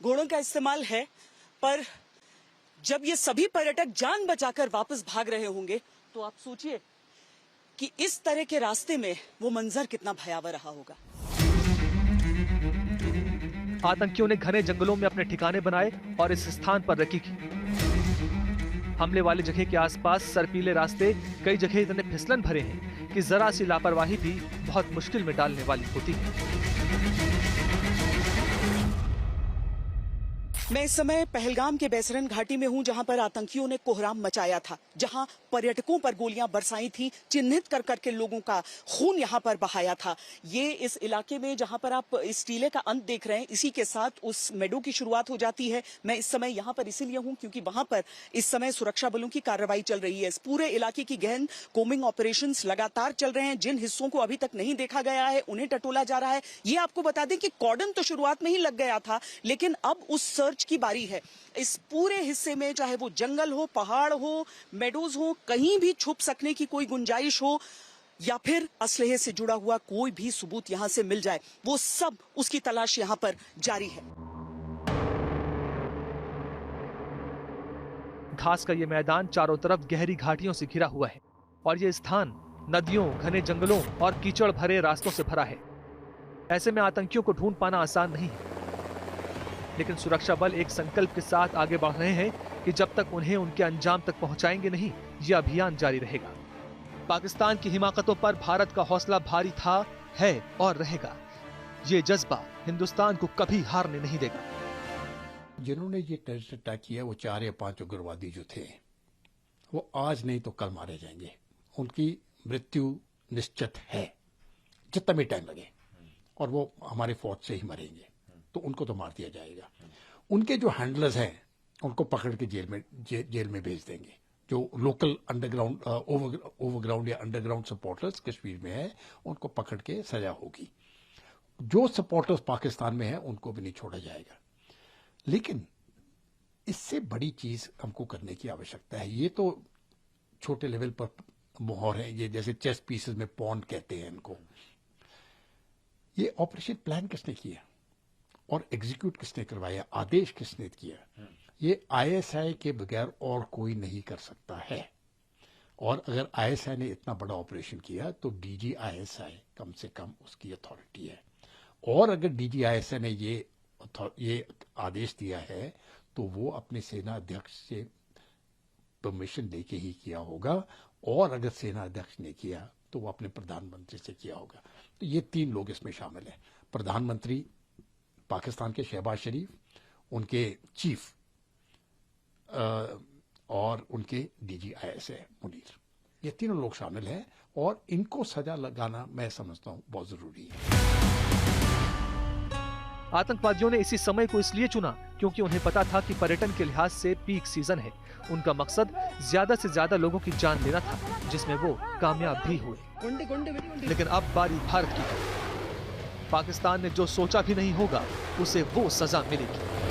घोड़ों का इस्तेमाल है, पर जब ये सभी पर्यटक जान बचाकर वापस भाग रहे होंगे तो आप सोचिए कि इस तरह के रास्ते में वो मंजर कितना भयावह रहा होगा। आतंकियों ने घने जंगलों में अपने ठिकाने बनाए और इस स्थान पर रेकी की। हमले वाली जगह के आसपास सरपीले रास्ते कई जगह इतने फिसलन भरे हैं कि जरा सी लापरवाही भी बहुत मुश्किल में डालने वाली होती है। मैं इस समय पहलगाम के बैसरन घाटी में हूं, जहां पर आतंकियों ने कोहराम मचाया था, जहां पर्यटकों पर गोलियां बरसाई थी, चिन्हित कर करके लोगों का खून यहां पर बहाया था। ये इस इलाके में जहां पर आप इस टीले का अंत देख रहे हैं, इसी के साथ उस मेडो की शुरुआत हो जाती है। मैं इस समय यहां पर इसीलिए हूं क्योंकि वहां पर इस समय सुरक्षा बलों की कार्रवाई चल रही है। इस पूरे इलाके की गहन कोमिंग ऑपरेशंस लगातार चल रहे हैं। जिन हिस्सों को अभी तक नहीं देखा गया है उन्हें टटोला जा रहा है। ये आपको बता दें कि कॉर्डन तो शुरुआत में ही लग गया था, लेकिन अब उस सर्च की बारी है। इस पूरे हिस्से में चाहे वो जंगल हो, पहाड़ हो, मेडोज हो, कहीं भी छुप सकने की कोई गुंजाइश हो या फिर असलहे से जुड़ा हुआ कोई भी सबूत यहां से मिल जाए, वो सब उसकी तलाश यहां पर जारी है। घास का ये मैदान चारों तरफ गहरी घाटियों से घिरा हुआ है और ये स्थान नदियों, घने जंगलों और कीचड़ भरे रास्तों से भरा है। ऐसे में आतंकियों को ढूंढ पाना आसान नहीं है, लेकिन सुरक्षा बल एक संकल्प के साथ आगे बढ़ रहे हैं कि जब तक उन्हें उनके अंजाम तक पहुंचाएंगे नहीं, यह अभियान जारी रहेगा। पाकिस्तान की हिमाकतों पर भारत का हौसला भारी था, है और रहेगा। ये जज्बा हिंदुस्तान को कभी हारने नहीं देगा। जिन्होंने ये टेररिस्ट अटैक किया वो 4 या 5 उग्रवादी जो थे, वो आज नहीं तो कल मारे जाएंगे। उनकी मृत्यु निश्चित है, जितना भी टाइम लगे, और वो हमारे फौज से ही मरेंगे। तो उनको तो मार दिया जाएगा। उनके जो हैंडलर्स हैं उनको पकड़ के जेल में भेज देंगे। जो लोकल अंडरग्राउंड ओवरग्राउंड या अंडरग्राउंड सपोर्टर्स कश्मीर में है, उनको पकड़ के सजा होगी। जो सपोर्टर्स पाकिस्तान में है उनको भी नहीं छोड़ा जाएगा। लेकिन इससे बड़ी चीज हमको करने की आवश्यकता है। ये तो छोटे लेवल पर मोहर है, ये जैसे चेस पीसेस में पॉन कहते हैं इनको। ये ऑपरेशन प्लान किसने किया और एग्जीक्यूट किसने करवाया, आदेश किसने किया? ये आईएसआई के बगैर और कोई नहीं कर सकता है। और अगर आईएसआई ने इतना बड़ा ऑपरेशन किया तो डीजी आईएसआई कम से कम उसकी अथॉरिटी है। और अगर डीजी आईएसआई ने ये आदेश दिया है तो वो अपने सेना अध्यक्ष से परमिशन लेके ही किया होगा, और अगर सेना अध्यक्ष ने किया तो वो अपने प्रधानमंत्री से किया होगा। तो ये 3 लोग इसमें शामिल हैं। प्रधानमंत्री पाकिस्तान के शहबाज शरीफ, उनके चीफ और उनके डीजी आईएसआई मुनीर, ये तीनों लोग शामिल हैं। और इनको सजा लगाना मैं समझता हूं बहुत जरूरी है। आतंकवादियों ने इसी समय को इसलिए चुना क्योंकि उन्हें पता था कि पर्यटन के लिहाज से पीक सीजन है। उनका मकसद ज्यादा से ज्यादा लोगों की जान लेना था, जिसमें वो कामयाब भी हुए। लेकिन अब बारी भारत की है। पाकिस्तान ने जो सोचा भी नहीं होगा, उसे वो सजा मिलेगी।